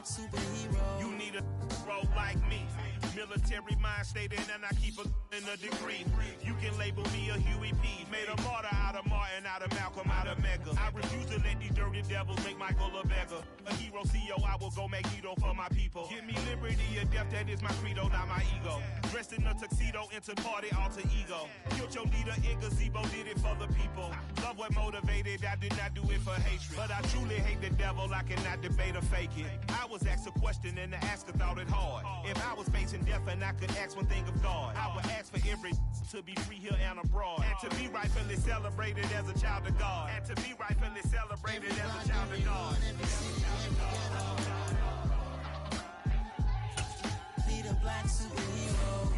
black superhero. You need a role like me. Military mind stated, and I keep a in a degree. You can label me a Huey P. Made a martyr out of Martin, out of Malcolm, out of Mega. I refuse to let these dirty devils make Michael a beggar. A hero CEO, I will go Magneto for my people. Give me liberty or death, that is my credo, not my ego. Dressed in a tuxedo, into party, alter ego. Killed your leader in gazebo, did it for the people. Love what motivated, I did not do it for hatred. But I truly hate the devil, I cannot debate or fake it. I was asked a question and the asker thought it hard. If I was facing death and I could ask one thing of God, I would ask for every to be free here and abroad, and to be rightfully celebrated as a child of God, and to be rightfully celebrated as a child of God. Need a black superhero.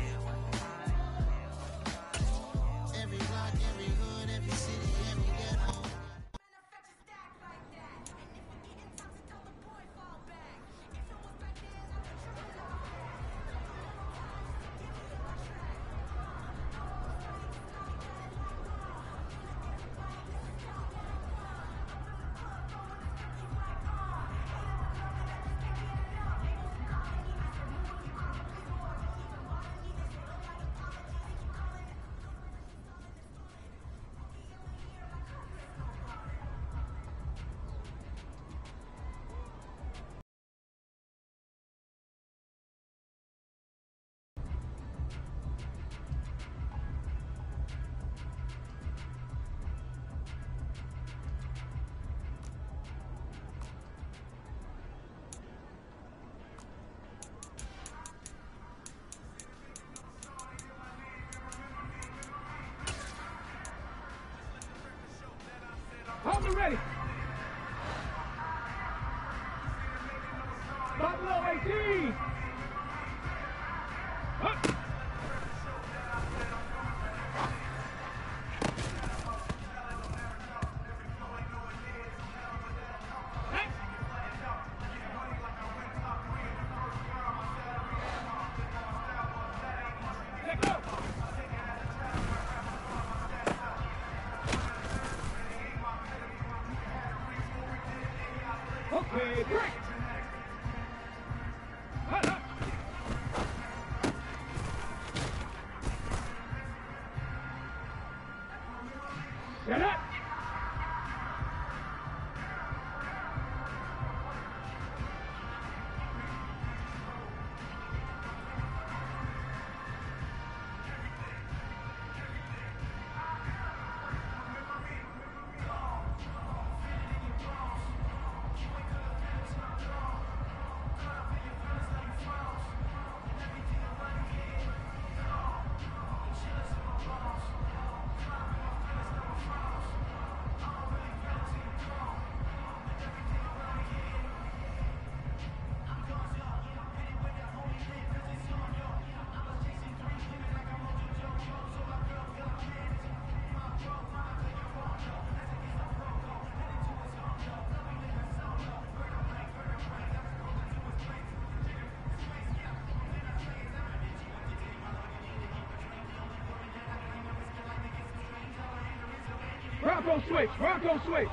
Every block, every hood, every city, every ghetto. Hold me ready. Buffalo 18. Up. Okay, break! Get up! Bronco switch, Bronco switch.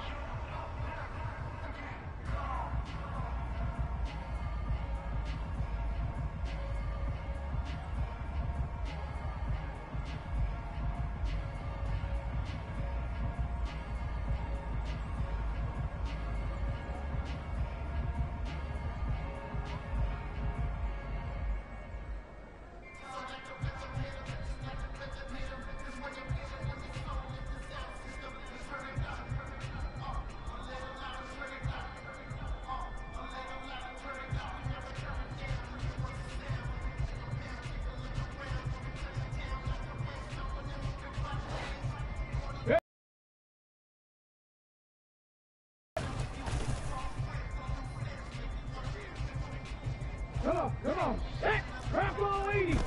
Come on, set, Bronco 80.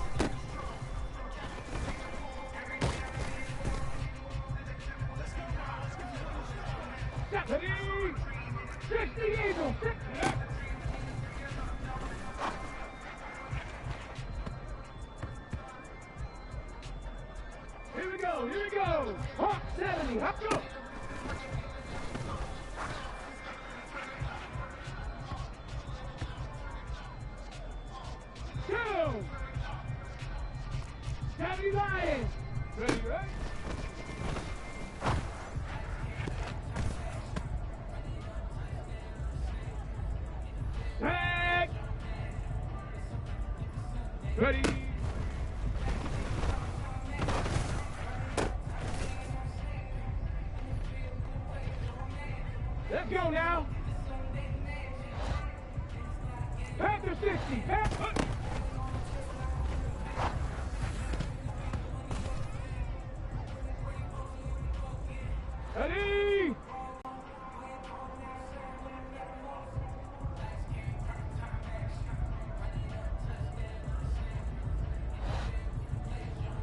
Stephanie, 60 Eagle, 60. Here we go, Hawk 70, hop go. Ready? Let's go now. Panther 60. Panther. Ready?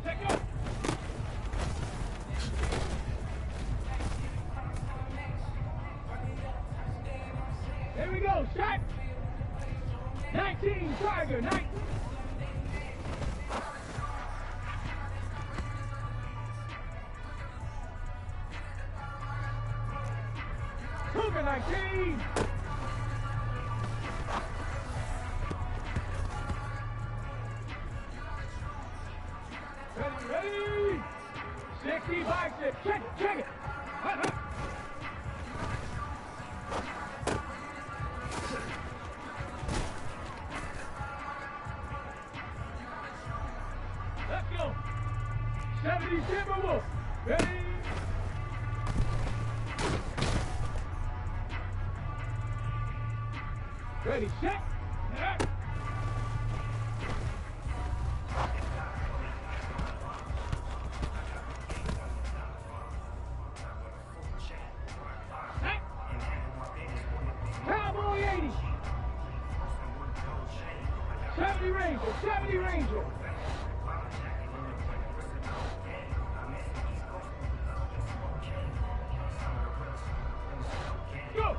Take up. Here we go. Shot. 19 Tiger. 19. Cougar 19. Ready, ready. 60 bicep. Check it, check it. Let's go. 70 Timberwolf. Ready? Ready, set. Yeah. Cowboy 80. 70 Ranger, 70 Ranger. Go.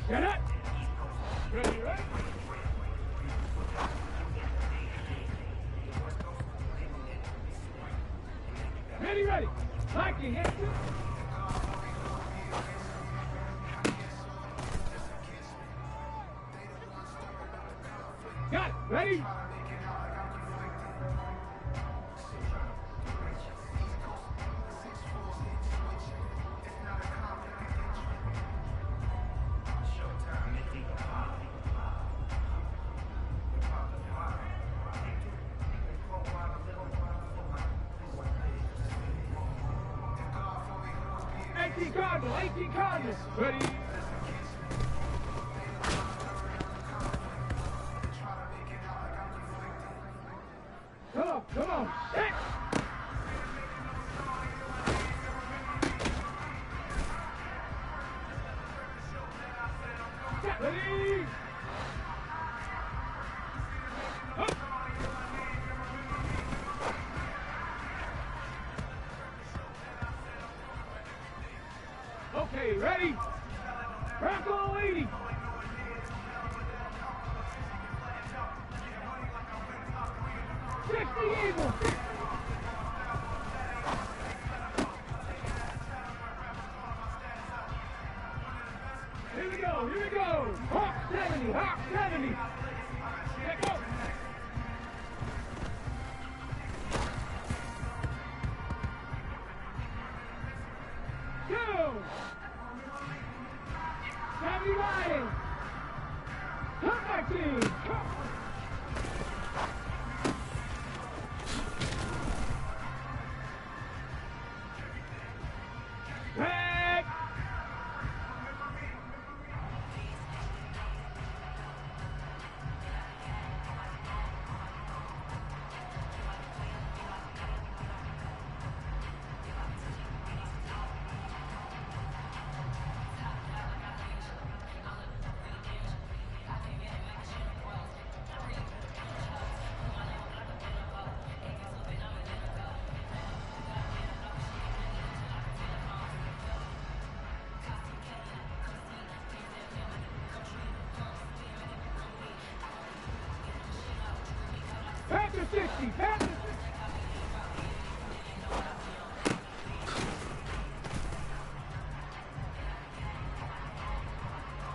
Get it. Ready, ready. Ready, ready. Liking it. Got it. Ready? Cardinal, 18 Cardinal. Ready? Come on, come on. Set. Set. Ready? Up. Okay, ready? Bronco 80. Eagle. Here we go, here we go. Hawk 70, Hawk 70. Let go. Go. 70 riding. Come back team. Come. Back. Panther 60, Panther 60.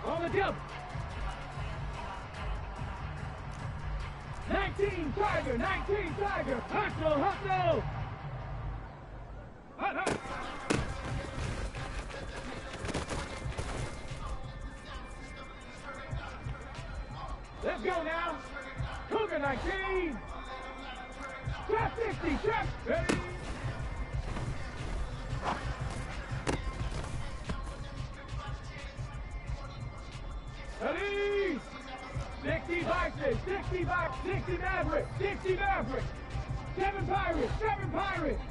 On the double. 19 Tiger, 19 Tiger. Hustle, hustle. Hut, hut. 19. Trap 60, trap. Ready. Ready. 60 Bison, 60 Maverick, 60 Maverick. 7 Pirates, 7 Pirates.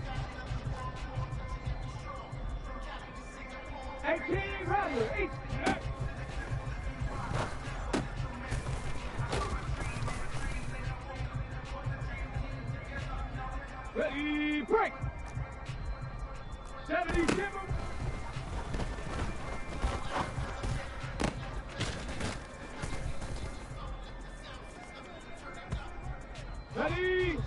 18 Rattler, 8. Ready, break. 70 Timber. Ready.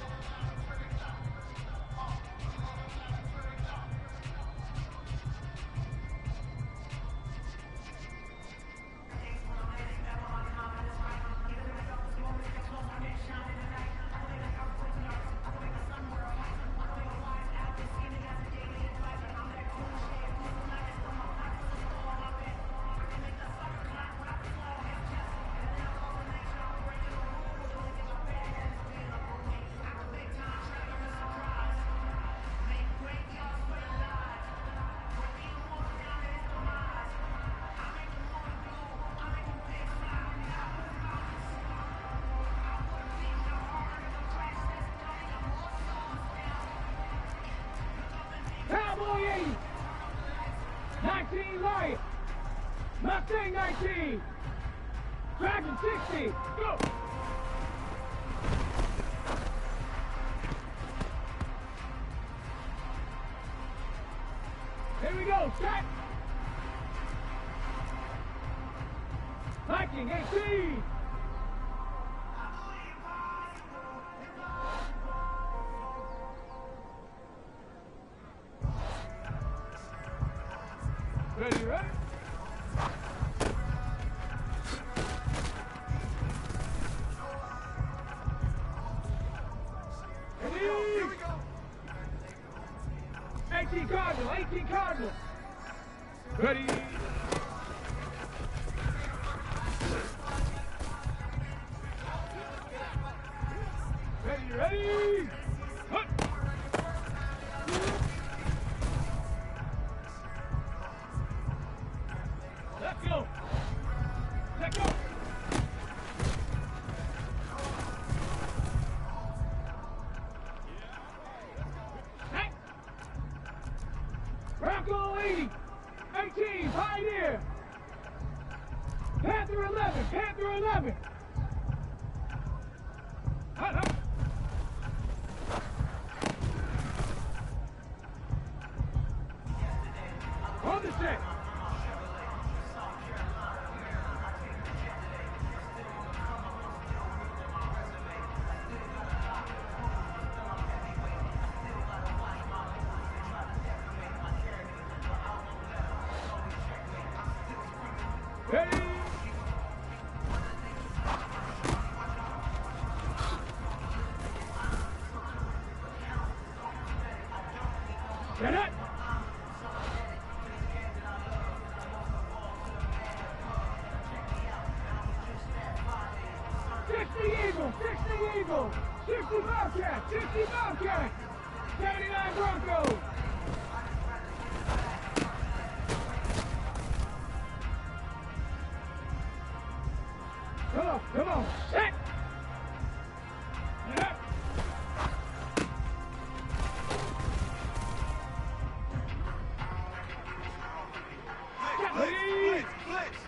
Cowboy 80. 19 Lion. Mustang 19. Dragon 60. Go. Here we go. Set. Viking 18. Ready, ready? Ready? Here we go. 18 Cardinal, 18 Cardinal. Ready? Ready, ready? Hup. Let's go. Let's go. Hey. Bronco 80. 18. Pioneer. Panther 11. Panther 11. Hut, hut. On the set. Ready? Get it? Eagle, 60 Eagle, 60 Bobcat, 60 Bobcat, 79 Bronco. Come on, come on, set. Get up. Blitz, blitz.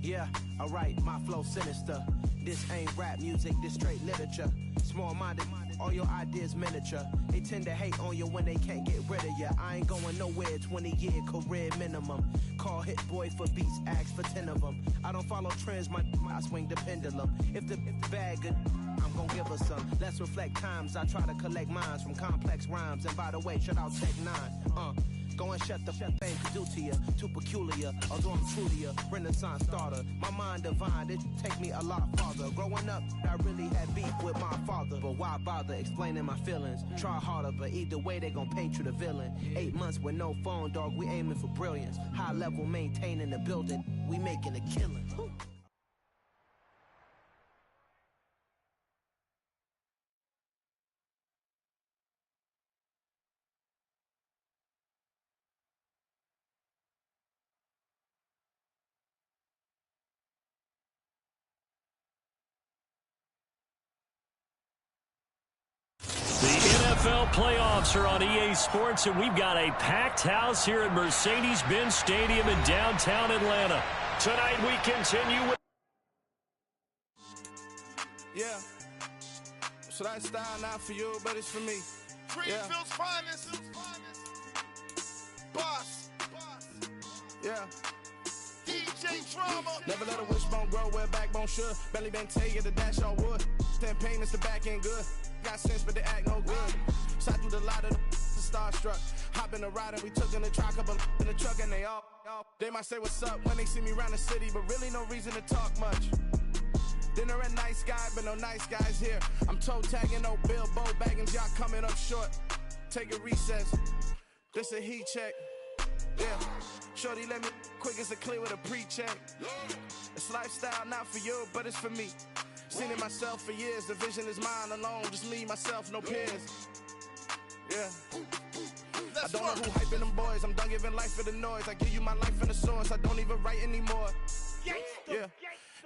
Yeah, alright, my flow sinister. This ain't rap music, this straight literature. Small-minded, all your ideas miniature. They tend to hate on you when they can't get rid of you. I ain't going nowhere, 20-year career minimum. Call Hit Boy for beats, ask for 10 of them. I don't follow trends, I swing the pendulum. If the bag good, I'm gon' give her some. Let's reflect times, I try to collect minds from complex rhymes. And by the way, shout out Tech 9. Go and shut the thing to do to you. Too peculiar, although I'm truly a Renaissance starter. My mind divine, it take me a lot farther. Growing up, I really had beef with my father. But why bother explaining my feelings? Try harder, but either way they gon' paint you the villain. 8 months with no phone, dog, we aiming for brilliance. High level maintaining the building, we making a killing. NFL playoffs are on EA Sports, and we've got a packed house here at Mercedes-Benz Stadium in downtown Atlanta. Tonight we continue with... Yeah. So that style not for you, but it's for me. Greenfield's finest. Boss. Yeah. DJ Drama. Never let a wishbone grow where backbone should. Belly been taking the dash all wood. 10 payments, the back ain't good. Got sense, but they act no good. Shot through the lot of the starstruck. Hop in the ride and we took in the truck, couple in the truck, and they might say what's up when they see me around the city, but really no reason to talk much. Dinner at Nice Guy, but no nice guys here. I'm toe tagging, no Bilbo baggins, y'all coming up short. Take a recess. This a heat check. Yeah. Shorty let me quick as a clear with a pre-check. It's lifestyle not for you, but it's for me. Seen it myself for years, the vision is mine alone, just me, myself, no peers. Yeah. I don't know who hyping them boys, I'm done giving life for the noise. I give you my life in the source, I don't even write anymore. Yeah.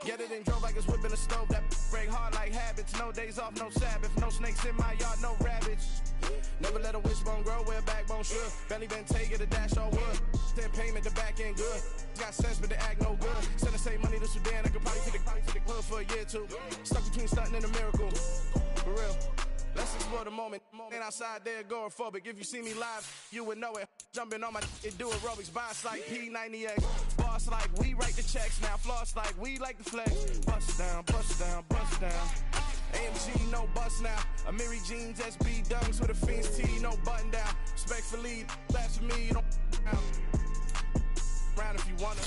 Get it and drove like it's whipping a stove. That break hard like habits. No days off, no Sabbath. No snakes in my yard, no rabbits. Never let a wishbone grow where backbone should. Belly been taking the dash all wood. 10 payment, the back ain't good. Got sense, but they act no good. Send the same money to Sudan. I could probably take the hood for a year or two. Stuck between stunting and a miracle. For real. Let's explore the moment. Ain't outside there agoraphobic. If you see me live, you would know it. Jumping on my it do aerobics. Boss like P90X. Boss like we write the checks now. Floss like we like the flex. Bust down, bust down, bust down. AMG, no bust now. Amiri jeans, SB dunks with a Fiends T, no button down. Respectfully, that's for me, you don't round if you wanna.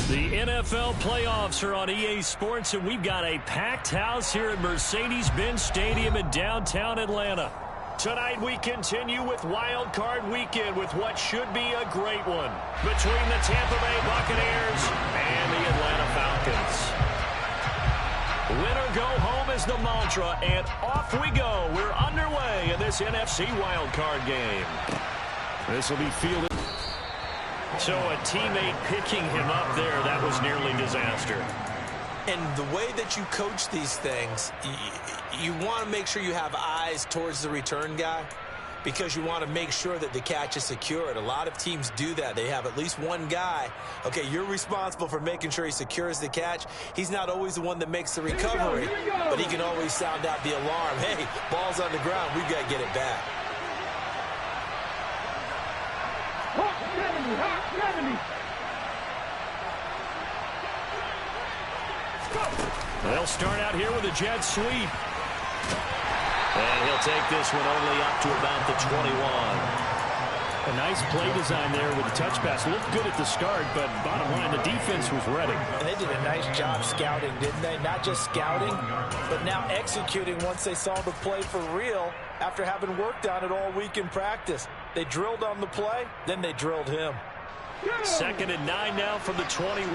The NFL playoffs are on EA Sports, and we've got a packed house here at Mercedes-Benz Stadium in downtown Atlanta. Tonight we continue with Wild Card Weekend with what should be a great one between the Tampa Bay Buccaneers and the Atlanta Falcons. Win or go home is the mantra, and off we go. We're underway in this NFC Wild Card game. This will be fielded. So a teammate picking him up there, that was nearly disaster. And the way that you coach these things, you want to make sure you have eyes towards the return guy because you want to make sure that the catch is secured. A lot of teams do that. They have at least one guy. Okay, you're responsible for making sure he secures the catch. He's not always the one that makes the recovery, but he can always sound out the alarm. Hey, ball's on the ground. We've got to get it back. They'll start out here with a jet sweep. And he'll take this one only up to about the 21. A nice play design there with the touch pass. Looked good at the start, but bottom line, the defense was ready. And they did a nice job scouting, didn't they? Not just scouting, but now executing once they saw the play for real after having worked on it all week in practice. They drilled on the play, then they drilled him. 2nd and 9 now from the 21.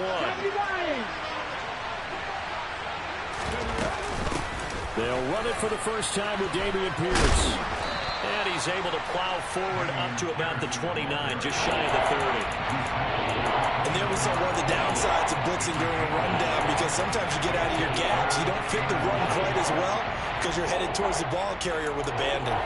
They'll run it for the first time with Dameon Pierce. And he's able to plow forward up to about the 29, just shy of the 30. And there we saw one of the downsides of blitzing during a rundown, because sometimes you get out of your gaps. You don't fit the run quite as well because you're headed towards the ball carrier with abandon.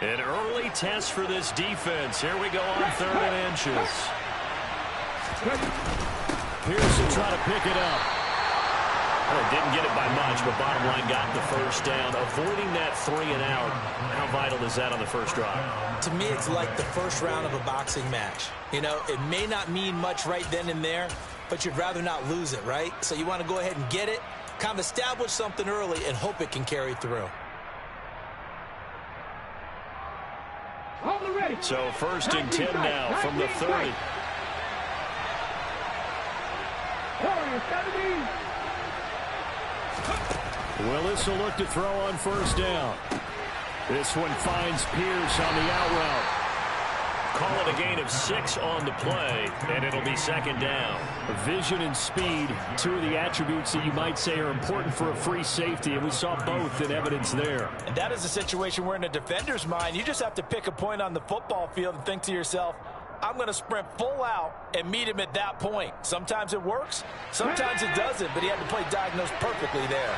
An early test for this defense. Here we go on 3rd and inches. Pierce will try to pick it up. Well, didn't get it by much, but bottom line got the first down. Avoiding that 3 and out. How vital is that on the first drive? To me, it's like the first round of a boxing match. You know, it may not mean much right then and there, but you'd rather not lose it, right? So you want to go ahead and get it, kind of establish something early and hope it can carry through. So 1st and 10 now from the 30. Willis will look to throw on 1st down. This one finds Pierce on the out route. Call it a gain of 6 on the play, and it'll be 2nd down. Vision and speed, 2 of the attributes that you might say are important for a free safety, and we saw both in evidence there. And that is a situation where in a defender's mind, you just have to pick a point on the football field and think to yourself, I'm going to sprint full out and meet him at that point. Sometimes it works, sometimes it doesn't, but he had to play diagnosed perfectly there.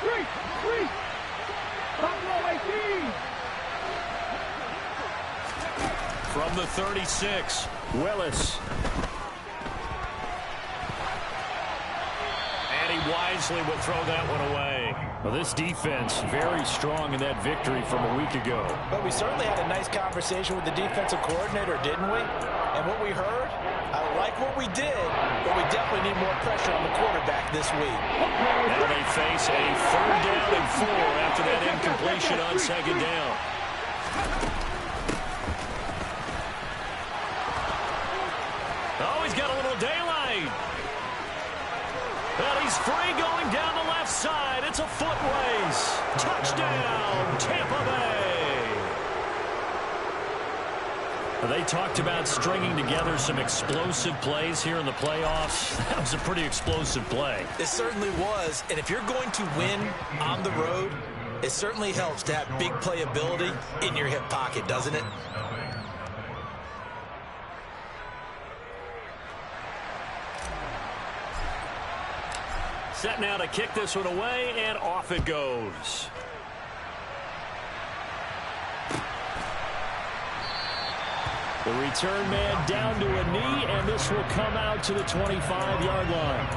From the 36, Willis. And he wisely would throw that one away. Well, this defense very strong in that victory from a week ago. But we certainly had a nice conversation with the defensive coordinator, didn't we? And what we heard, I like what we did, but we definitely need more pressure on the quarterback this week. Now they face a 3rd down and 4 after that incompletion on 2nd down. Oh, he's got a little daylight. And he's free going down the left side. It's a foot race. Touchdown, Tampa Bay. They talked about stringing together some explosive plays here in the playoffs. That was a pretty explosive play. It certainly was. And if you're going to win on the road, it certainly helps to have big playability in your hip pocket, doesn't it? Set now to kick this one away, and off it goes. The return man down to a knee, and this will come out to the 25-yard line.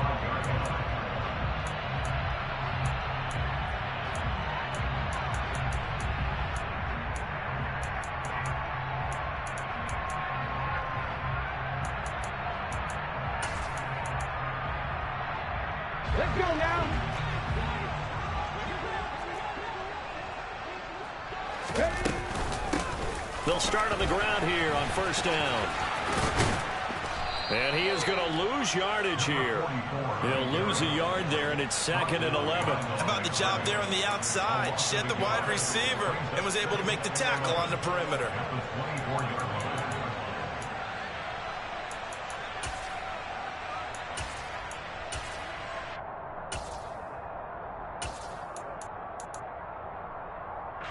Let's go now. They'll start on the ground here on 1st down. And he is going to lose yardage here. He'll lose a yard there, and it's 2nd and 11. How about the job there on the outside? Shed the wide receiver and was able to make the tackle on the perimeter.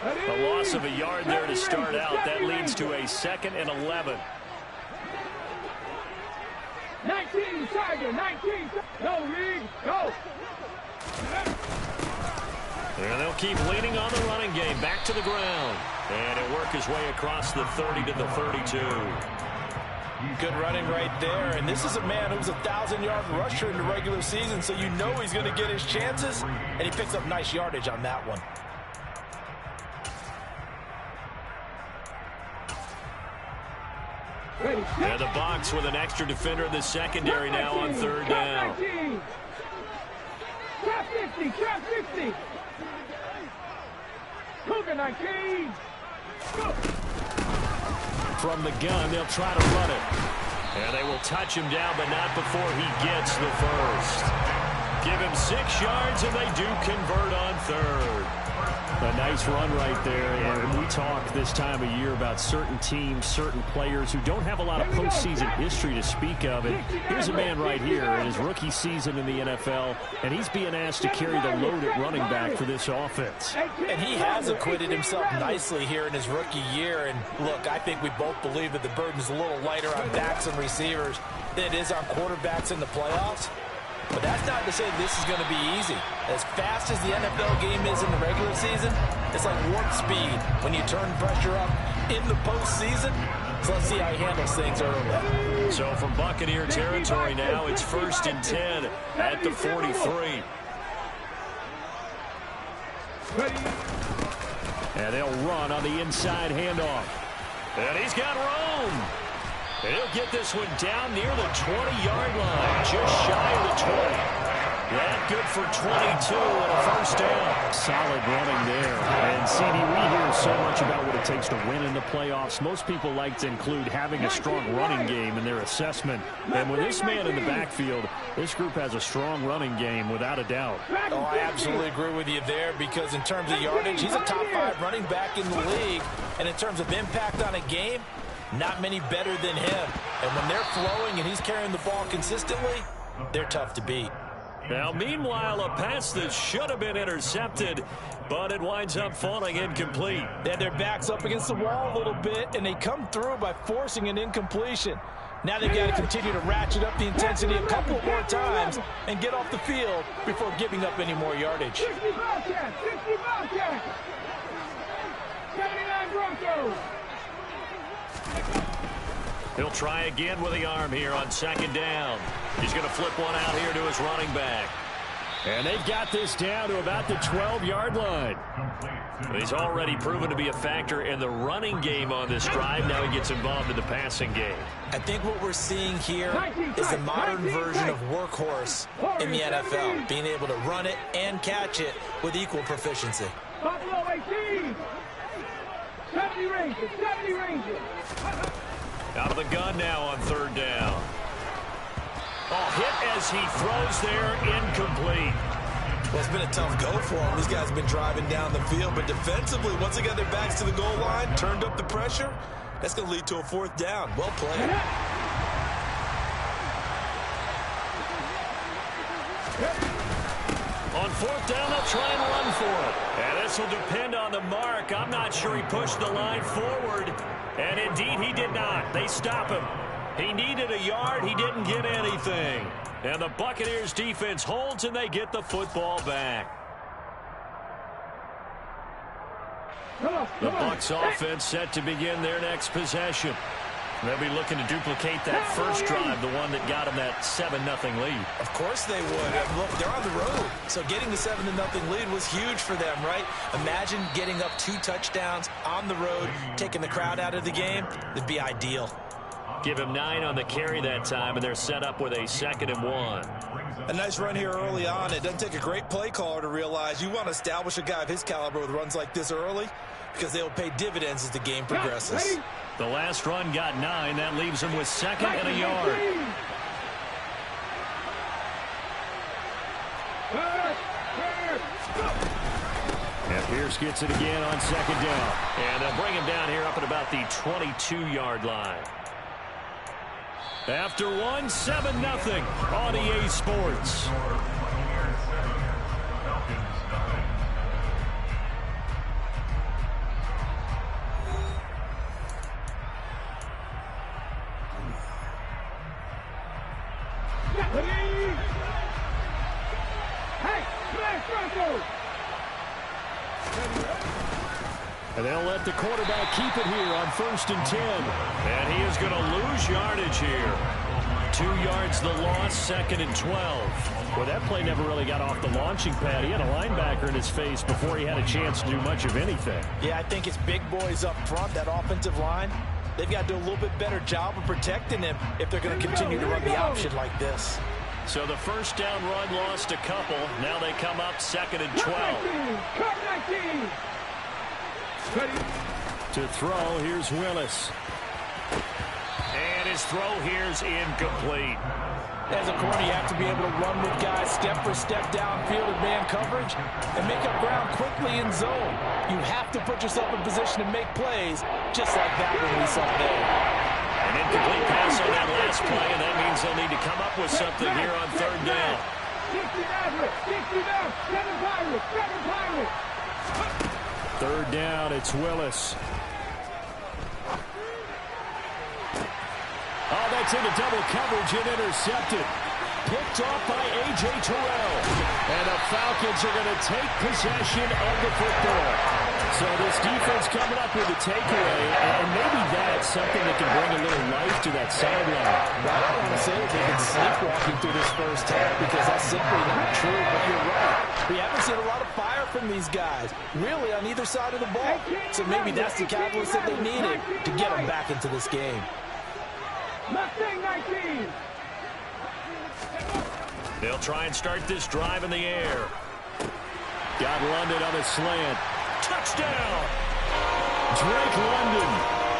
A loss of a yard there to start out. That leads to a 2nd and 11. 19, Tiger, 19. Go, Reed, go. And they'll keep leaning on the running game. Back to the ground. And he'll work his way across the 30 to the 32. Good running right there. And this is a man who was a 1,000-yard rusher in the regular season, so you know he's going to get his chances. And he picks up nice yardage on that one. And the box with an extra defender in the secondary now on 3rd down. Trap 50, trap 50. Cougar 19. From the gun, they'll try to run it. And they will touch him down, but not before he gets the first. Give him 6 yards, and they do convert on 3rd. A nice run right there, and we talk this time of year about certain teams, certain players who don't have a lot of postseason history to speak of. And here's a man right here in his rookie season in the NFL, and he's being asked to carry the load at running back for this offense. And he has acquitted himself nicely here in his rookie year. And look, I think we both believe that the burden's a little lighter on backs and receivers than it is on quarterbacks in the playoffs. But that's not to say this is going to be easy. As fast as the NFL game is in the regular season, it's like warp speed when you turn pressure up in the postseason. So let's see how he handles things early. So from Buccaneer territory now, it's 1st and 10 at the 43. And they'll run on the inside handoff. And he's got room. And he'll get this one down near the 20-yard line, just shy of the 20. Yeah, good for 22 and a first down. Solid running there. And, CD, we hear so much about what it takes to win in the playoffs. Most people like to include having a strong running game in their assessment. And with this man in the backfield, this group has a strong running game without a doubt. Oh, I absolutely agree with you there because in terms of yardage, he's a top 5 running back in the league. And in terms of impact on a game, not many better than him. And when they're flowing and he's carrying the ball consistently, they're tough to beat. Now, meanwhile, a pass that should have been intercepted, but it winds up falling incomplete. They had their backs up against the wall a little bit, and they come through by forcing an incompletion. Now they've got to continue to ratchet up the intensity a couple more times and get off the field before giving up any more yardage. 60 Bobcats! 60 Bobcats! 79 Broncos! He'll try again with the arm here on second down. He's going to flip one out here to his running back. And they've got this down to about the 12-yard line. He's already proven to be a factor in the running game on this drive. Now he gets involved in the passing game. I think what we're seeing here is a modern version of workhorse in the NFL, being able to run it and catch it with equal proficiency. Buffalo 18! 70 Rangers! 70 Rangers! Out of the gun now on third down. Oh, hit as he throws there, incomplete. Well, it's been a tough go for them. These guys have been driving down the field, but defensively, once they got their backs to the goal line, turned up the pressure, that's going to lead to a fourth down. Well played. On fourth down, they'll try and run for it. And this will depend on the mark. I'm not sure he pushed the line forward. And indeed, he did not. They stop him. He needed a yard. He didn't get anything. And the Buccaneers defense holds, and they get the football back. The Bucs offense set to begin their next possession. They'll be looking to duplicate that first drive, the one that got them that 7-0 lead. Of course they would. And look, they're on the road. So getting the 7-0 lead was huge for them, right? Imagine getting up 2 touchdowns on the road, taking the crowd out of the game. It'd be ideal. Give him 9 on the carry that time, and they're set up with a 2nd and 1. A nice run here early on. It doesn't take a great play caller to realize you want to establish a guy of his caliber with runs like this early because they'll pay dividends as the game progresses. The last run got 9. That leaves him with 2nd and a yard. And Pierce gets it again on 2nd down. And they'll bring him down here up at about the 22-yard line. After 1, 7-0 on EA Sports. And they'll let the quarterback keep it here on 1st and 10. And he is going to lose yardage here. 2 yards the loss, 2nd and 12. Well, that play never really got off the launching pad. He had a linebacker in his face before he had a chance to do much of anything. Yeah, I think it's big boys up front, that offensive line. They've got to do a little bit better job of protecting him if they're going to continue to run the option like this. So the first down run lost a couple. Now they come up 2nd and 12. To throw, here's Willis. And his throw here's incomplete. As a corner, you have to be able to run with guys step for step downfield in man coverage and make up ground quickly in zone. You have to put yourself in position to make plays just like that one we saw there. An incomplete pass on that last play, and that means they'll need to come up with something here on 3rd down. 3rd down, it's Willis. Oh, that's into double coverage and intercepted. Picked off by A.J. Terrell. And the Falcons are going to take possession of the football. So this defense coming up with a takeaway, and maybe that's something that can bring a little life to that sideline. I don't want to say that they've been sleepwalking through this first half because that's simply not true, but you're right. We haven't seen a lot of fire from these guys, really, on either side of the ball. So maybe that's the catalyst that they needed to get them back into this game. Mustang 19. They'll try and start this drive in the air. Got London on a slant. Touchdown! Drake London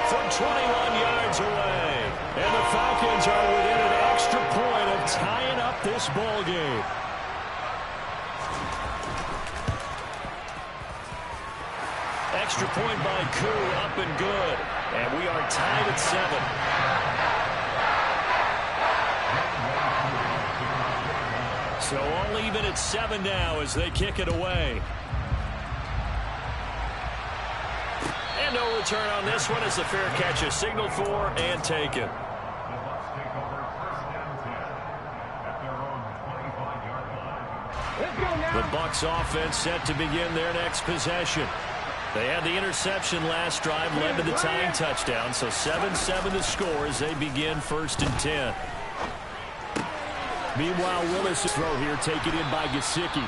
from 21 yards away. And the Falcons are within an extra point of tying up this ball game. Extra point by Koo, up and good. And we are tied at 7. So all even at 7 now as they kick it away. And no return on this one as the fair catch is signaled for and taken. The Bucs offense set to begin their next possession. They had the interception last drive, led to the tying touchdown, so 7-7 to score as they begin 1st and 10. Meanwhile, Willis' throw here taken in by Gesicki.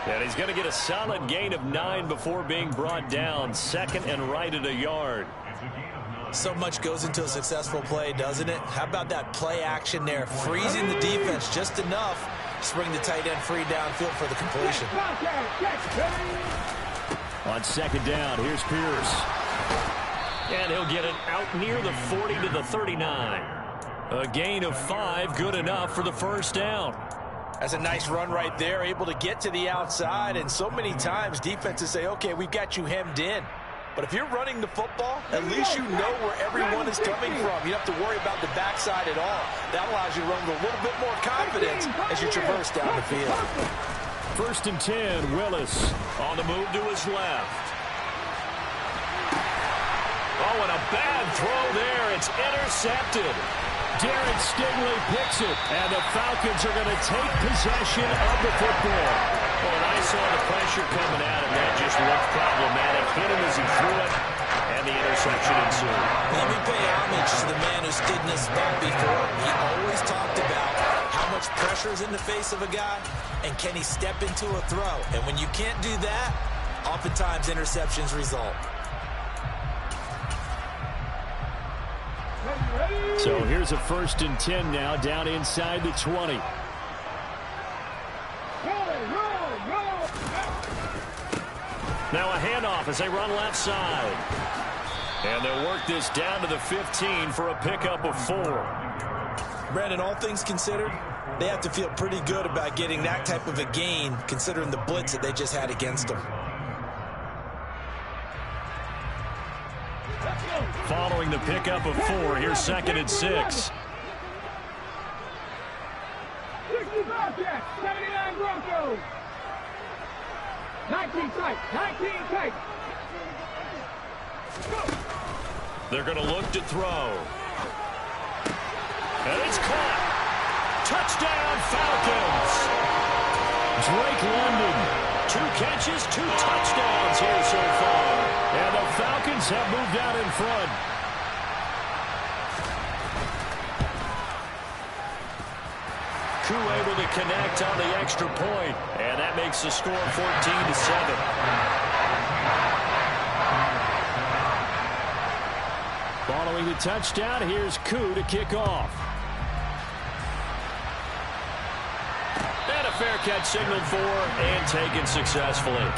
And he's going to get a solid gain of 9 before being brought down. 2nd and right at a yard. So much goes into a successful play, doesn't it? How about that play action there? Freezing the defense just enough to bring the tight end free downfield for the completion. On 2nd down, here's Pierce. And he'll get it out near the 40 to the 39. A gain of 5, good enough for the 1st down. That's a nice run right there, able to get to the outside. And so many times defenses say, okay, we've got you hemmed in. But if you're running the football, at least you know where everyone is coming from. You don't have to worry about the backside at all. That allows you to run with a little bit more confidence as you traverse down the field. 1st and 10, Willis on the move to his left. Oh, and a bad throw there. It's intercepted. Derek Stingley picks it, and the Falcons are going to take possession of the football. Well, and I saw the pressure coming at him. That just looked problematic. Hit him as he threw it, and the interception ensued. Let me pay homage to the man who stood in this spot before. He always talked about how much pressure is in the face of a guy, and can he step into a throw. And when you can't do that, oftentimes interceptions result. So here's a 1st and 10 now, down inside the 20. Now a handoff as they run left side. And they'll work this down to the 15 for a pickup of 4. Brandon, all things considered, they have to feel pretty good about getting that type of a gain, considering the blitz that they just had against them. Following the pickup of 4, here's 2nd and 6. 79 Broncos. 19 tight. 19 tight. They're going to look to throw. And it's caught. Touchdown, Falcons. Drake London. 2 catches, 2 touchdowns here so far. And the Falcons have moved out in front. Koo able to connect on the extra point. And that makes the score 14-7. Following the touchdown, here's Koo to kick off. And a fair catch signaled for and taken successfully.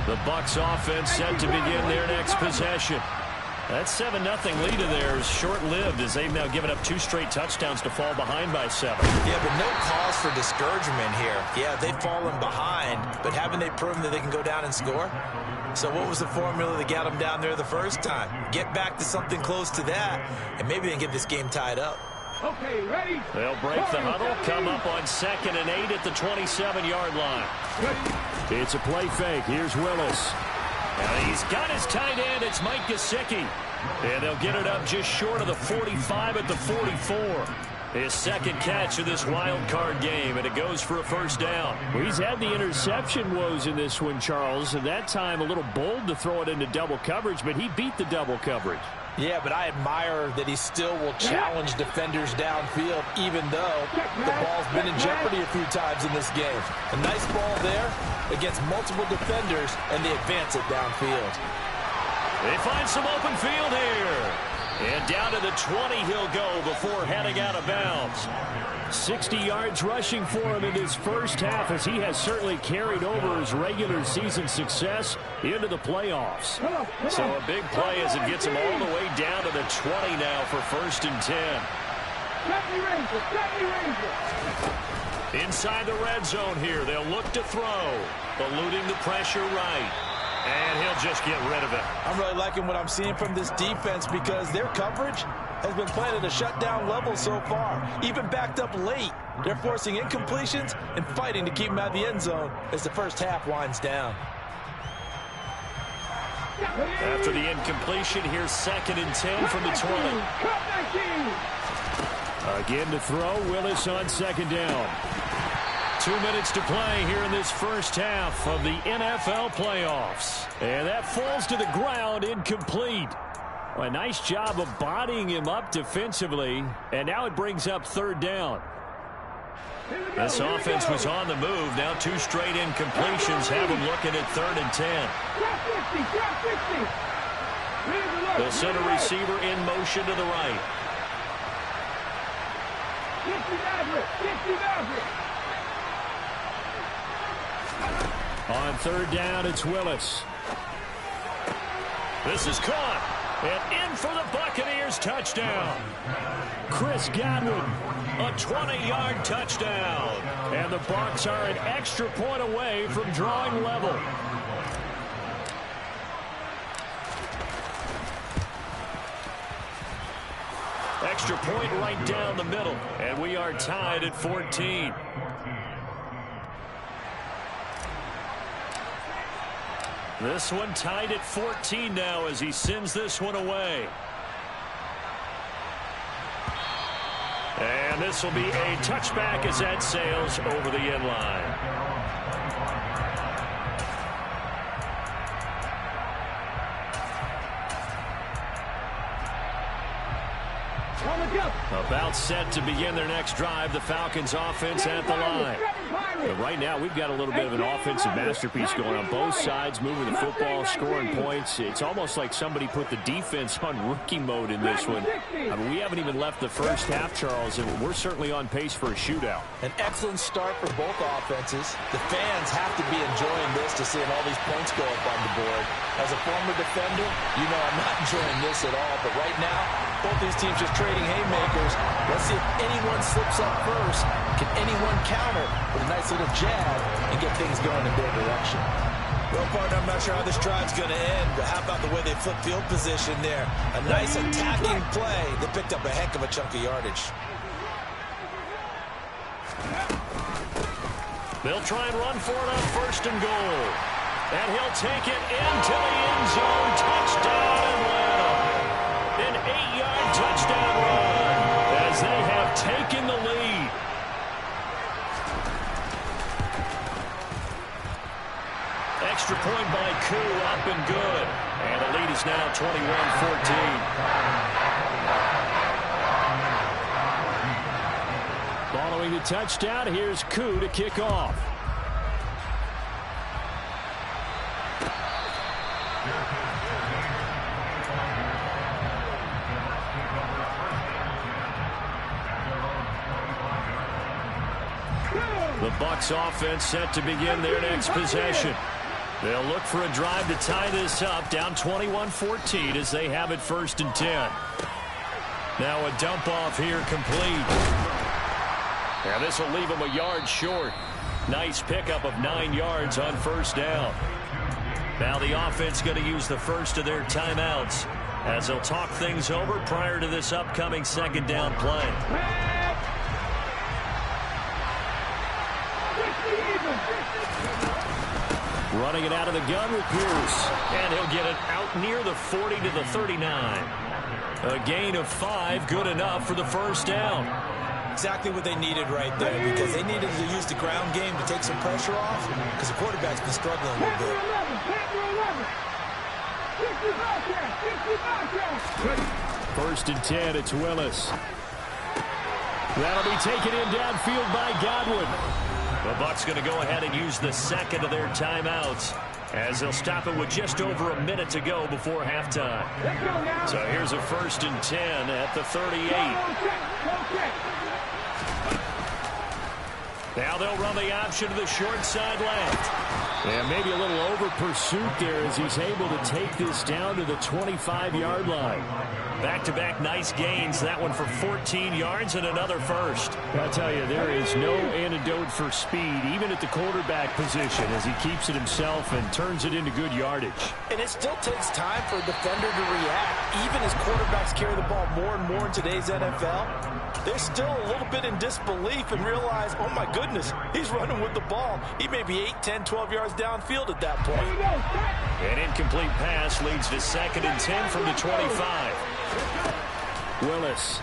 The Bucs offense set to begin their next possession. That 7-0 lead of theirs short-lived as they've now given up 2 straight touchdowns to fall behind by 7. Yeah, but no cause for discouragement here. Yeah, they've fallen behind, but haven't they proven that they can go down and score? So what was the formula that got them down there the first time? Get back to something close to that, and maybe they can get this game tied up. Okay, ready? They'll break the huddle, come up on 2nd and 8 at the 27-yard line. It's a play fake. Here's Willis. And he's got his tight end. It's Mike Gesicki. And they'll get it up just short of the 45 at the 44. His 2nd catch of this wild card game, and it goes for a 1st down. Well, he's had the interception woes in this one, Charles, and that time a little bold to throw it into double coverage, but he beat the double coverage. Yeah, but I admire that he still will challenge defenders downfield, even though the ball's been in jeopardy a few times in this game. A nice ball there against multiple defenders, and they advance it downfield. They find some open field here. And down to the 20 he'll go before heading out of bounds. 60 yards rushing for him in his first half, as he has certainly carried over his regular season success into the playoffs. So a big play as it gets him all the way down to the 20 now for 1st and 10. Inside the red zone here, they'll look to throw, eluding the pressure right. And he'll just get rid of it. I'm really liking what I'm seeing from this defense because their coverage has been played at a shutdown level so far. Even backed up late, they're forcing incompletions and fighting to keep him out of the end zone as the first half winds down. After the incompletion, here's 2nd and 10 from the 20. Again to throw, Willis on 2nd down. 2 minutes to play here in this first half of the NFL playoffs. And that falls to the ground, incomplete. A nice job of bodying him up defensively. And now it brings up 3rd down. This offense was on the move. Now 2 straight incompletions have him looking at 3rd and 10. They'll send a receiver in motion to the right. On 3rd down, it's Willis. This is caught. And in for the Buccaneers touchdown. Chris Godwin, a 20-yard touchdown. And the Bucs are an extra point away from drawing level. Extra point right down the middle. And we are tied at 14. This one tied at 14 now as he sends this one away. And this will be a touchback as that sails over the end line. About set to begin their next drive, the Falcons offense at the line. But right now, we've got a little bit of an offensive masterpiece going on both sides, moving the football, scoring points. It's almost like somebody put the defense on rookie mode in this one. I mean, we haven't even left the first half, Charles, and we're certainly on pace for a shootout. An excellent start for both offenses. The fans have to be enjoying this to seeing all these points go up on the board. As a former defender, you know I'm not enjoying this at all. But right now, both these teams just trading haymakers. Let's see if anyone slips up first. Can anyone counter with a nice little jab and get things going in their direction? Well, partner, I'm not sure how this drive's going to end, but how about the way they flip field position there? A nice attacking play. They picked up a heck of a chunk of yardage. They'll try and run for it on 1st and goal. And he'll take it into the end zone. Touchdown, Atlanta. An 8-yard touchdown run as they have taken the lead. Extra point by Koo, up and good. And the lead is now 21-14. Following the touchdown, here's Koo to kick off. The Bucs offense set to begin their next possession. They'll look for a drive to tie this up, down 21-14 as they have it 1st and 10. Now a dump off here complete. And this will leave them a yard short. Nice pickup of 9 yards on 1st down. Now the offense going to use the first of their timeouts as they'll talk things over prior to this upcoming 2nd down play. Running it out of the gun with Pierce. And he'll get it out near the 40 to the 39. A gain of 5, good enough for the 1st down. Exactly what they needed right there, because they needed to use the ground game to take some pressure off, because the quarterback's been struggling a little bit. 1st and 10, it's Willis. That'll be taken in downfield by Godwin. The Bucs going to go ahead and use the 2nd of their timeouts as they'll stop it with just over a minute to go before halftime. So here's a 1st and 10 at the 38. Now they'll run the option to the short side left. And maybe a little over pursuit there as he's able to take this down to the 25-yard line. Back-to-back nice gains. That one for 14 yards and another first. I'll tell you, there is no antidote for speed, even at the quarterback position, as he keeps it himself and turns it into good yardage. And it still takes time for a defender to react. Even as quarterbacks carry the ball more and more in today's NFL, they're still a little bit in disbelief and realize, oh my goodness, he's running with the ball. He may be 8, 10, 12 yards downfield at that point. An incomplete pass leads to 2nd and 10 from the 25. Willis.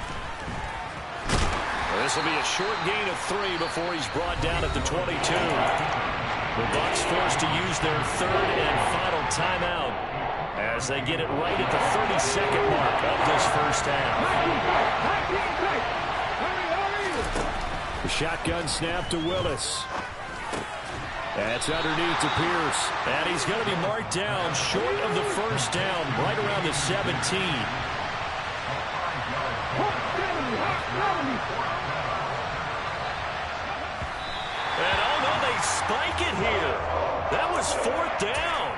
This will be a short gain of 3 before he's brought down at the 22. The Bucs forced to use their 3rd and final timeout as they get it right at the 32nd mark of this first half. The shotgun snap to Willis. That's underneath to Pierce. And he's going to be marked down short of the first down, right around the 17. And oh no, they spike it here. That was 4th down.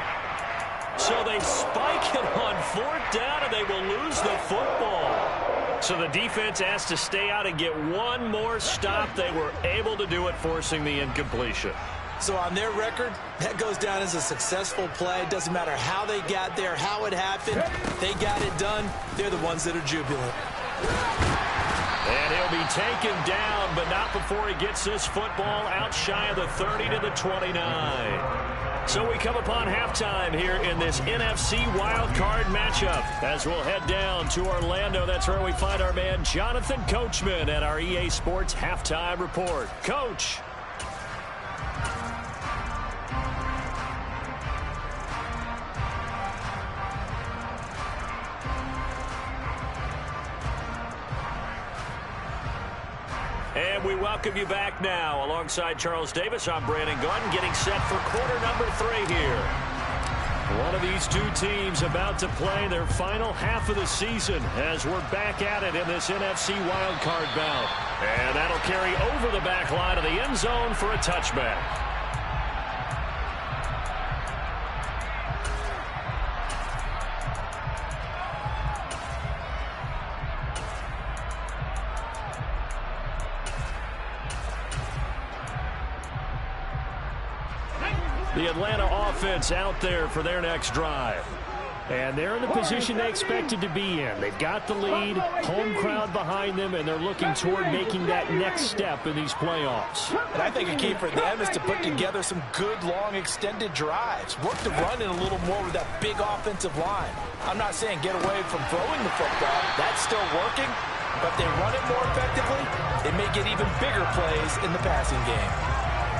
So they spike it on 4th down and they will lose the football. So the defense has to stay out and get one more stop. They were able to do it, forcing the incompletion. So on their record, that goes down as a successful play. Doesn't matter how they got there, how it happened. They got it done. They're the ones that are jubilant. And he'll be taken down, but not before he gets this football out shy of the 30 to the 29. So we come upon halftime here in this NFC wildcard matchup as we'll head down to Orlando. That's where we find our man Jonathan Coachman at our EA Sports Halftime Report. Coach. And we welcome you back now. Alongside Charles Davis, I'm Brandon Gordon, getting set for quarter number 3 here. One of these two teams about to play their final half of the season as we're back at it in this NFC wildcard bout. And that'll carry over the back line of the end zone for a touchback. The Atlanta offense out there for their next drive. And they're in the position they expected to be in. They've got the lead, home crowd behind them, and they're looking toward making that next step in these playoffs. And I think a key for them is to put together some good, long, extended drives. Work the run in a little more with that big offensive line. I'm not saying get away from throwing the football. That's still working. But if they run it more effectively, they may get even bigger plays in the passing game.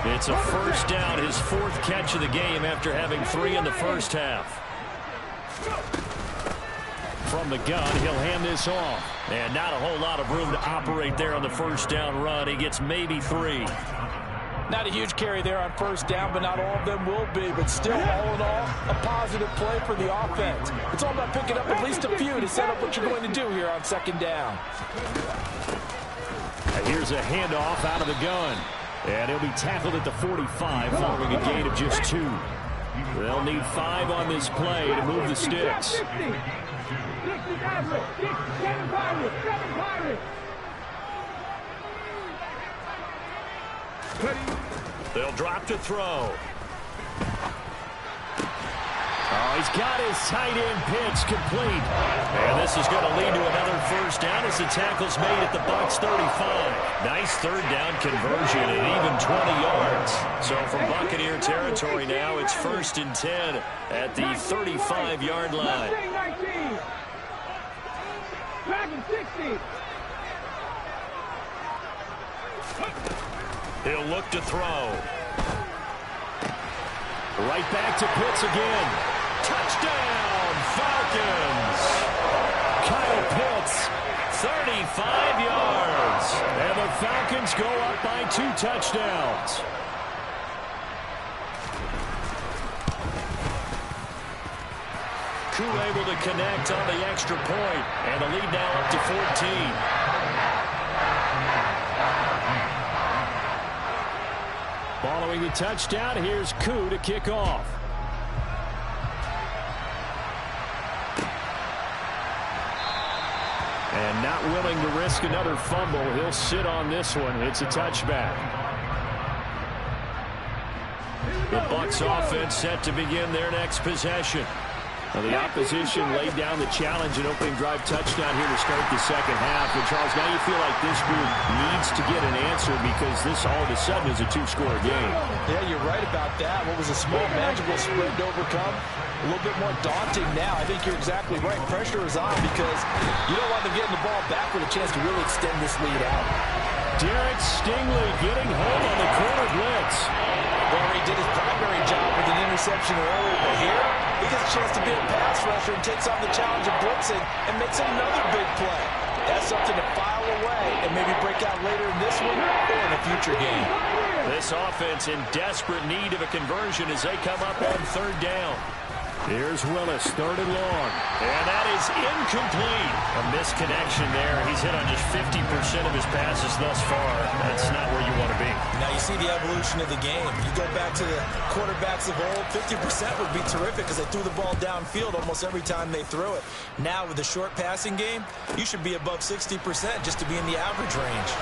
It's a first down, his 4th catch of the game after having 3 in the first half. From the gun, he'll hand this off. And not a whole lot of room to operate there on the first down run. He gets maybe 3. Not a huge carry there on first down, but not all of them will be. But still, all in all, a positive play for the offense. It's all about picking up at least a few to set up what you're going to do here on 2nd down. Here's a handoff out of the gun. And he'll be tackled at the 45 following a gain of just 2. They'll need 5 on this play to move the sticks. They'll drop to throw. Oh, he's got his tight end pitch complete. And this is going to lead to another first down as the tackle's made at the Bucs 35. Nice 3rd down conversion at even 20 yards. So from Buccaneer territory now, it's 1st and 10 at the 35-yard line. He'll look to throw. Right back to Pitts again. Touchdown, Falcons! Kyle Pitts, 35 yards. And the Falcons go up by 2 touchdowns. Koo able to connect on the extra point, and the lead now up to 14. Following the touchdown, here's Koo to kick off. And not willing to risk another fumble. He'll sit on this one. It's a touchback. The Bucs offense set to begin their next possession. Well, the opposition laid down the challenge and opening drive touchdown here to start the second half. And, Charles, now you feel like this group needs to get an answer because this all of a sudden is a two-score game. Yeah, you're right about that. What was a small, magical spread to overcome? A little bit more daunting now. I think you're exactly right. Pressure is on because you don't want them getting the ball back with a chance to really extend this lead out. Derek Stingley getting home on the corner blitz. Well, he did his primary job with an interception earlier, but here he gets a chance to be a pass rusher and takes on the challenge of blitzing and makes another big play. That's something to file away and maybe break out later in this one or in a future game. This offense in desperate need of a conversion as they come up on third down. Here's Willis, third and long. And that is incomplete. A misconnection there. He's hit on just 50% of his passes thus far. That's not where you want to be. Now you see the evolution of the game. You go back to the quarterbacks of old, 50% would be terrific because they threw the ball downfield almost every time they threw it. Now with the short passing game, you should be above 60% just to be in the average range.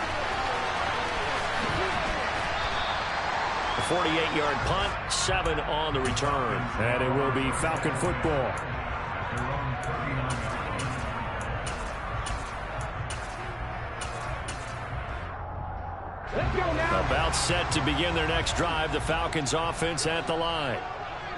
48-yard punt, 7 on the return. And it will be Falcon football. Let's go now. About set to begin their next drive. The Falcons offense at the line.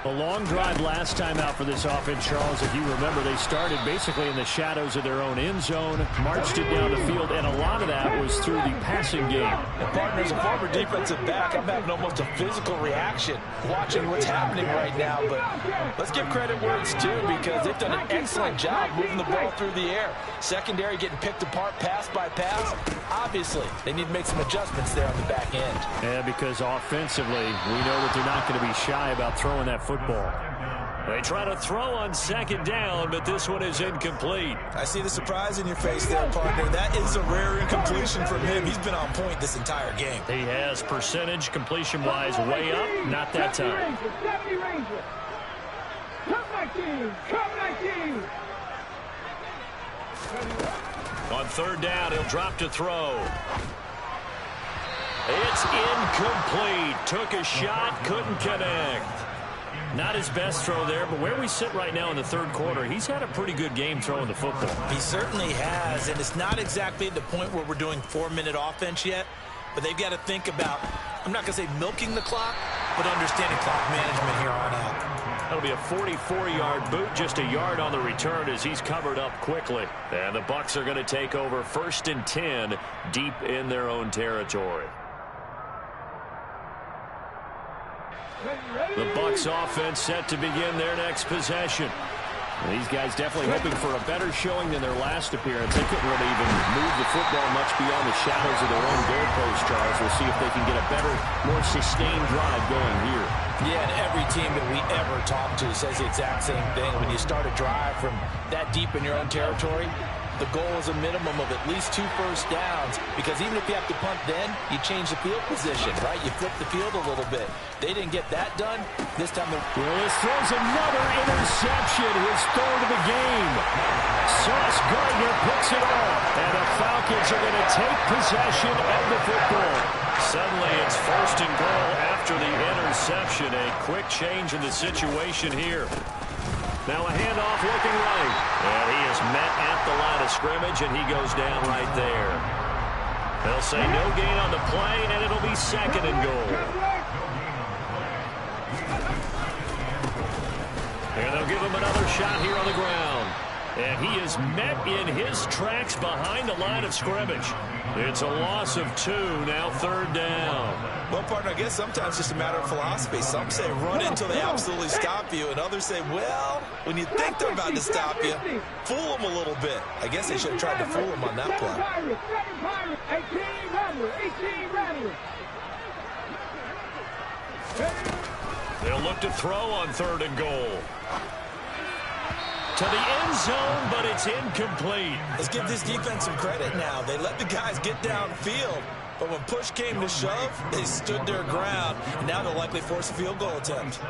A long drive last time out for this offense, Charles. If you remember, they started basically in the shadows of their own end zone, marched it down the field, and a lot of that was through the passing game. And partners, a former defensive back, I'm having almost a physical reaction watching what's happening right now. But let's give credit where it's due because they've done an excellent job moving the ball through the air. Secondary getting picked apart pass by pass. Obviously, they need to make some adjustments there on the back end. Yeah, because offensively, we know that they're not going to be shy about throwing that football. They try to throw on second down, but this one is incomplete. I see the surprise in your face there, partner. That is a rare incompletion from him. He's been on point this entire game. He has percentage completion-wise way up. Not that time. 70 Rangers. Come 19. Come 19. On third down, he'll drop to throw. It's incomplete. Took a shot, couldn't connect. Not his best throw there, but where we sit right now in the third quarter, he's had a pretty good game throwing the football. He certainly has, and it's not exactly at the point where we're doing 4-minute offense yet, but they've got to think about, I'm not going to say milking the clock, but understanding clock management here on out. That'll be a 44-yard boot, just a yard on the return as he's covered up quickly. And the Bucs are going to take over 1st and 10 deep in their own territory. The Bucs offense set to begin their next possession. And these guys definitely hoping for a better showing than their last appearance. They couldn't really even move the football much beyond the shadows of their own goalpost, Charles. We'll see if they can get a better, more sustained drive going here. Yeah, and every team that we ever talk to says the exact same thing. When you start a drive from that deep in your own territory, the goal is a minimum of at least 2 first downs because even if you have to punt then, you change the field position, right? You flip the field a little bit. They didn't get that done. This time Willis throws another interception, his third of the game. Sauce Gardner picks it off, and the Falcons are going to take possession of the football. Suddenly it's 1st and goal after the interception. A quick change in the situation here. Now a handoff looking right. And he is met at the line of scrimmage, and he goes down right there. They'll say no gain on the play, and it'll be 2nd and goal. And they'll give him another shot here on the ground. And he is met in his tracks behind the line of scrimmage. It's a loss of 2, now 3rd down. Well, partner, I guess sometimes it's just a matter of philosophy. Some say run until they absolutely stop you, and others say, well, when you think they're about to stop you, fool them a little bit. I guess they should have tried to fool them on that play. 18 They'll look to throw on 3rd and goal. to the end zone, but it's incomplete. Let's give this defense some credit now. They let the guys get downfield, but when push came to shove, they stood their ground, and now they'll likely force a field goal attempt.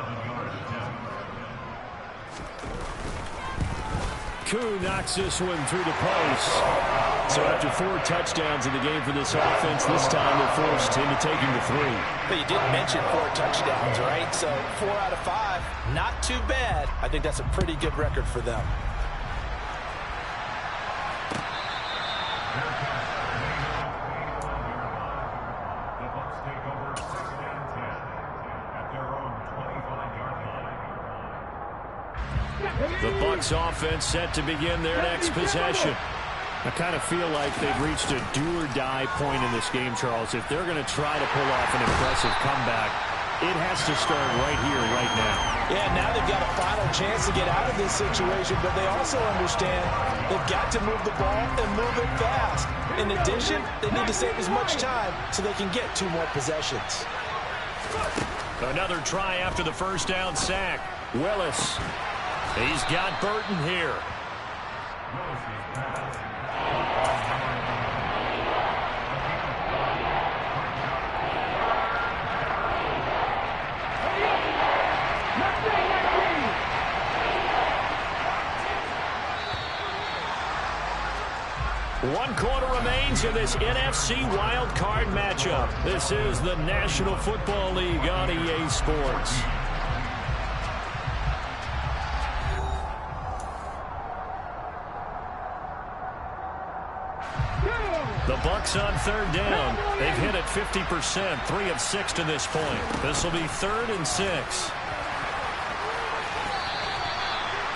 Koo knocks this one through the post. So after 4 touchdowns in the game for this offense, this time they're forced into taking the 3. But you didn't mention 4 touchdowns, right? So 4 out of 5, not too bad. I think that's a pretty good record for them. The Bucs offense set to begin their next possession. I kind of feel like they've reached a do-or-die point in this game, Charles. If they're going to try to pull off an impressive comeback, it has to start right here, right now. Yeah, now they've got a final chance to get out of this situation, but they also understand they've got to move the ball and move it fast. In addition, they need to save as much time so they can get 2 more possessions. Another try after the first down sack. Willis. He's got Burton here. One quarter remains in this NFC Wild Card matchup. This is the National Football League on EA Sports. The Bucs on 3rd down. They've hit it 50%, 3 of 6 to this point. This will be 3rd and 6.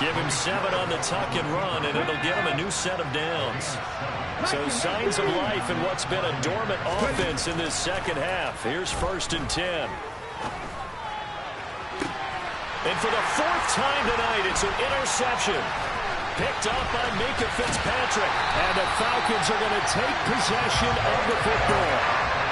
Give him 7 on the tuck and run, and it'll get him a new set of downs. So signs of life in what's been a dormant offense in this second half. Here's 1st and 10. And for the 4th time tonight, it's an interception. Picked up by Minkah Fitzpatrick. And the Falcons are going to take possession of the football.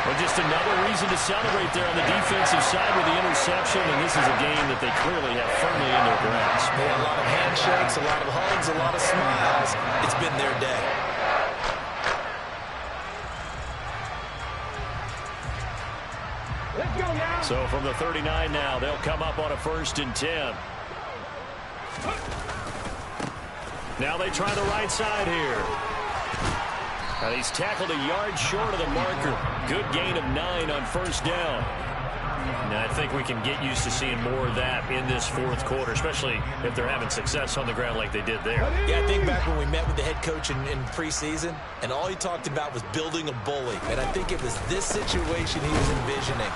Well, just another reason to celebrate there on the defensive side with the interception. And this is a game that they clearly have firmly in their grasp. Yeah, a lot of handshakes, a lot of hugs, a lot of smiles. It's been their day. Let's go now. So from the 39 now, they'll come up on a 1st and 10. Now they try the right side here. And he's tackled a yard short of the marker. Good gain of 9 on 1st down. Now I think we can get used to seeing more of that in this 4th quarter, especially if they're having success on the ground like they did there. Yeah, I think back when we met with the head coach in preseason, and all he talked about was building a bully. And I think it was this situation he was envisioning.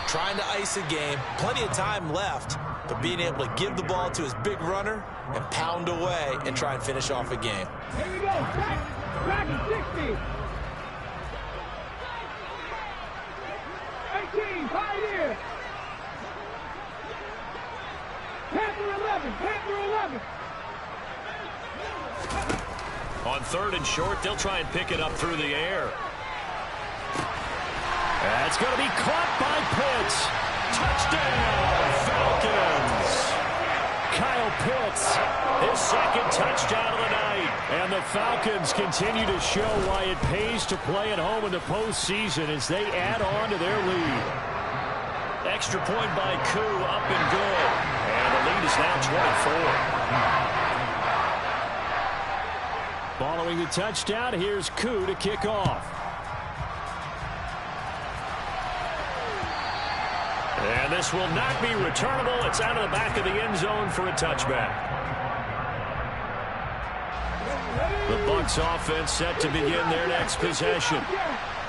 Trying to ice a game, plenty of time left, but being able to give the ball to his big runner and pound away and try and finish off a game. Here we go. Back at 60. 18, Pioneer. Panther 11, Panther 11. On 3rd and short, they'll try and pick it up through the air. That's going to be caught by Pitts. Touchdown, Falcons. Kyle Pitts, his 2nd touchdown of the night. And the Falcons continue to show why it pays to play at home in the postseason as they add on to their lead. Extra point by Koo, up and good. And the lead is now 24. Following the touchdown, here's Koo to kick off. And this will not be returnable. It's out of the back of the end zone for a touchback. The Bucs offense set to begin their next possession.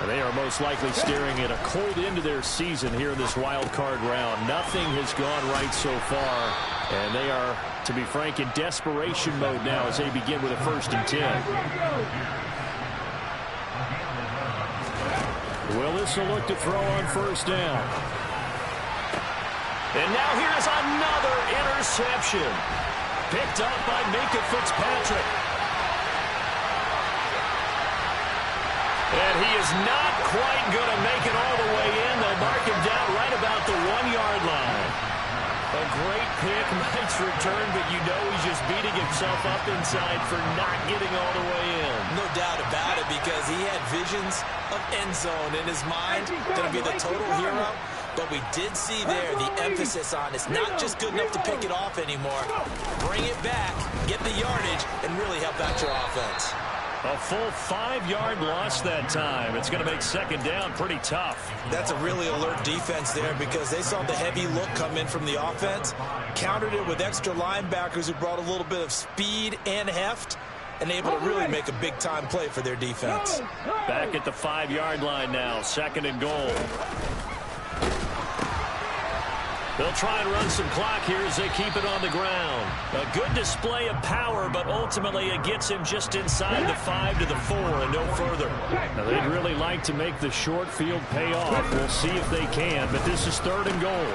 They are most likely staring at a cold end to their season here in this wild card round. Nothing has gone right so far. And they are, to be frank, in desperation mode now as they begin with a 1st and 10. Willis will look to throw on 1st down. And now here's another interception. Picked up by Minkah Fitzpatrick. And he is not quite going to make it all the way in. They'll mark him down right about the 1-yard line. A great pick, nice return, but you know he's just beating himself up inside for not getting all the way in. No doubt about it, because he had visions of end zone in his mind, going to be the total hero. But we did see there the emphasis on it's not just good enough to pick it off anymore. Bring it back, get the yardage, and really help out your offense. A full 5-yard loss that time. It's going to make second down pretty tough. That's a really alert defense there, because they saw the heavy look come in from the offense, countered it with extra linebackers who brought a little bit of speed and heft, and able to really make a big-time play for their defense. Back at the 5-yard line now, second and goal. They'll try and run some clock here as they keep it on the ground. A good display of power, but ultimately it gets him just inside the 5 to the 4 and no further. Now, they'd really like to make the short field pay off. We'll see if they can, but this is third and goal.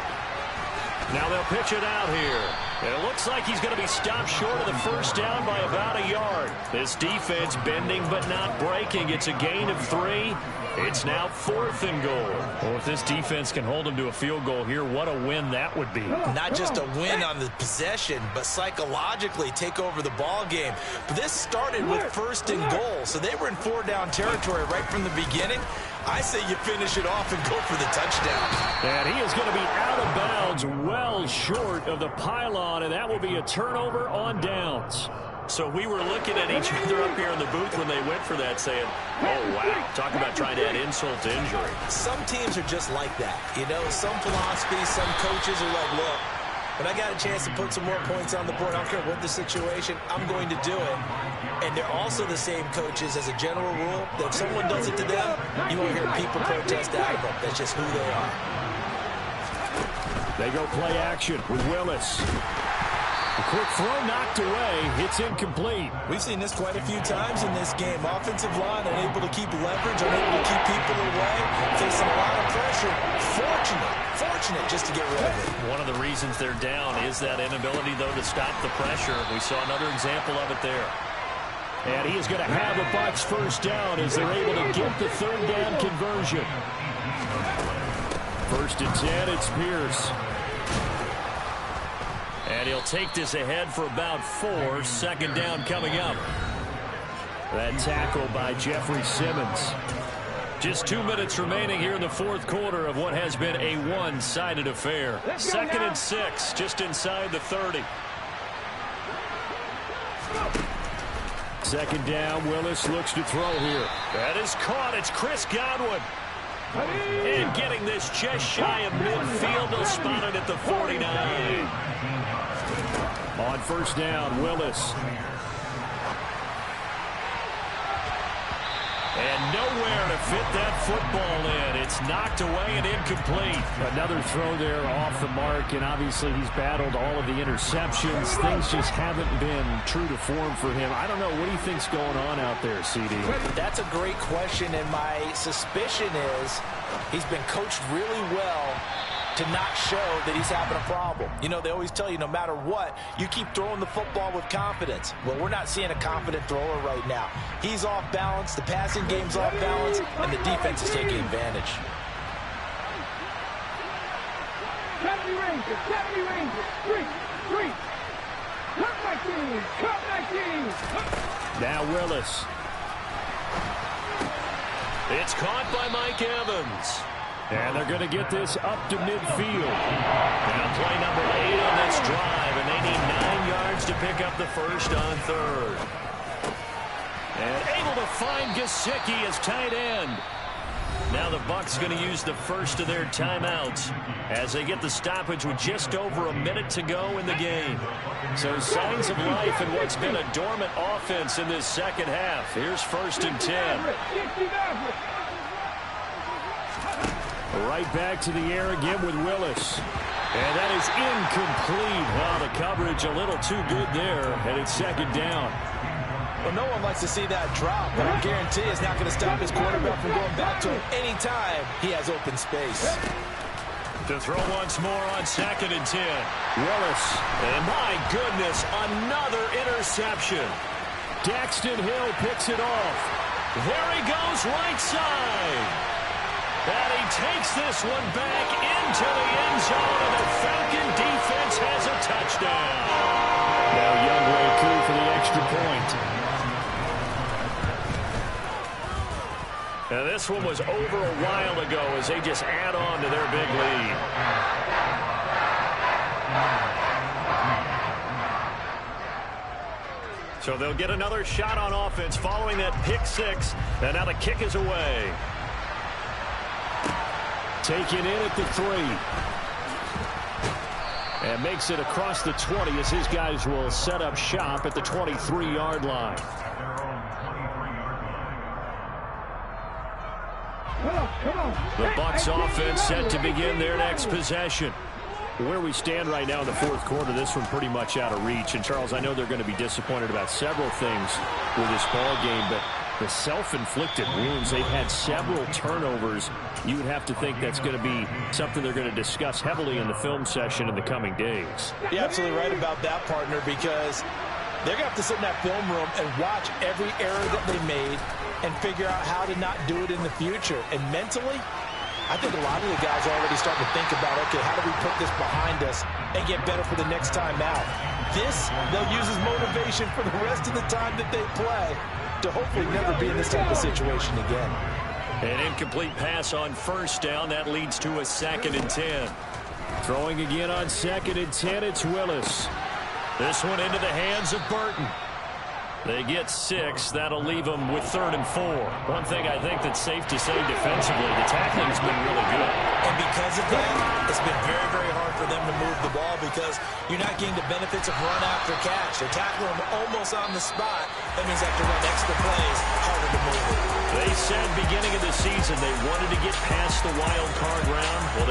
Now they'll pitch it out here. It looks like he's going to be stopped short of the first down by about a yard. This defense bending but not breaking. It's a gain of 3. It's now fourth and goal. Well, if this defense can hold them to a field goal here, what a win that would be. Not just a win on the possession, but psychologically take over the ball game. But this started with first and goal, so they were in 4-down territory right from the beginning. I say you finish it off and go for the touchdown. And he is going to be out of bounds, well short of the pylon, and that will be a turnover on downs. So we were looking at each other up here in the booth when they went for that, saying, oh, wow, talk about trying to add insult to injury. Some teams are just like that. You know, some philosophies, some coaches are like, look, when I got a chance to put some more points on the board, I don't care what the situation, I'm going to do it. And they're also the same coaches as a general rule that if someone does it to them, you won't hear people protest out of them. That's just who they are. They go play action with Willis. A quick throw knocked away. It's incomplete. We've seen this quite a few times in this game. Offensive line unable to keep leverage, unable to keep people away, facing a lot of pressure. Fortunate just to get rid of it. One of the reasons they're down is that inability, though, to stop the pressure. We saw another example of it there. And he is going to have the Bucs first down as they're able to get the third down conversion. First and 10, it's Pierce. And he'll take this ahead for about 4. Second down coming up. That tackle by Jeffrey Simmons. Just 2 minutes remaining here in the fourth quarter of what has been a one-sided affair. Second and 6, just inside the 30. Second down, Willis looks to throw here. That is caught. It's Chris Godwin. And getting this just shy of midfield. They'll spot it at the 49. On first down, Willis. And nowhere to fit that football in. It's knocked away and incomplete. Another throw there off the mark, and obviously he's battled all of the interceptions. Things just haven't been true to form for him. I don't know. What do you think's going on out there, CD? That's a great question, and my suspicion is he's been coached really well to not show that he's having a problem. You know, they always tell you no matter what, you keep throwing the football with confidence. Well, we're not seeing a confident thrower right now. He's off balance, the passing game's off balance, and the defense is taking advantage. 70 Rangers, 70 Rangers, 3, cut my team. Now Willis. It's caught by Mike Evans. And they're going to get this up to midfield. Now play number 8 on this drive, and they need 9 yards to pick up the first on third. And able to find Gesicki as tight end. Now the Bucs going to use the first of their timeouts as they get the stoppage with just over a minute to go in the game. So signs of life in what's been a dormant offense in this second half. Here's first and 10. Right back to the air again with Willis. And that is incomplete. Wow, the coverage a little too good there. And it's second down. Well, no one likes to see that drop, but I guarantee it's not going to stop his quarterback from going back to him anytime he has open space. To throw once more on second and 10. Willis. And my goodness, another interception. Daxton Hill picks it off. There he goes, right side. And he takes this one back into the end zone, and the Falcon defense has a touchdown. Now Youngway Koo for the extra point. And this one was over a while ago as they just add on to their big lead. So they'll get another shot on offense following that pick six. And now the kick is away. Taken in at the 3. And makes it across the 20 as his guys will set up shop at the 23-yard line. The Bucs offense set to begin their next possession. Where we stand right now in the fourth quarter, this one pretty much out of reach. And, Charles, I know they're going to be disappointed about several things with this ball game, but the self-inflicted wounds, they've had several turnovers. You would have to think that's going to be something they're going to discuss heavily in the film session in the coming days. You're absolutely right about that, partner, because they're going to have to sit in that film room and watch every error that they made and figure out how to not do it in the future. And mentally, I think a lot of the guys are already starting to think about, okay, how do we put this behind us and get better for the next time out? This, they'll use as motivation for the rest of the time that they play to hopefully never be in this type of situation again. An incomplete pass on first down. That leads to a 2nd and 10. Throwing again on 2nd and 10, it's Willis. This one into the hands of Burton. They get 6. That'll leave them with 3rd and 4. One thing I think that's safe to say defensively, the tackling's been really good. And because of that, it's been very, very hard for them to move the ball because you're not getting the benefits of run after catch. They're tackling them almost on the spot. That means they have to run extra plays, harder to move it. They said beginning of the season they wanted to get past the wild card round. Well,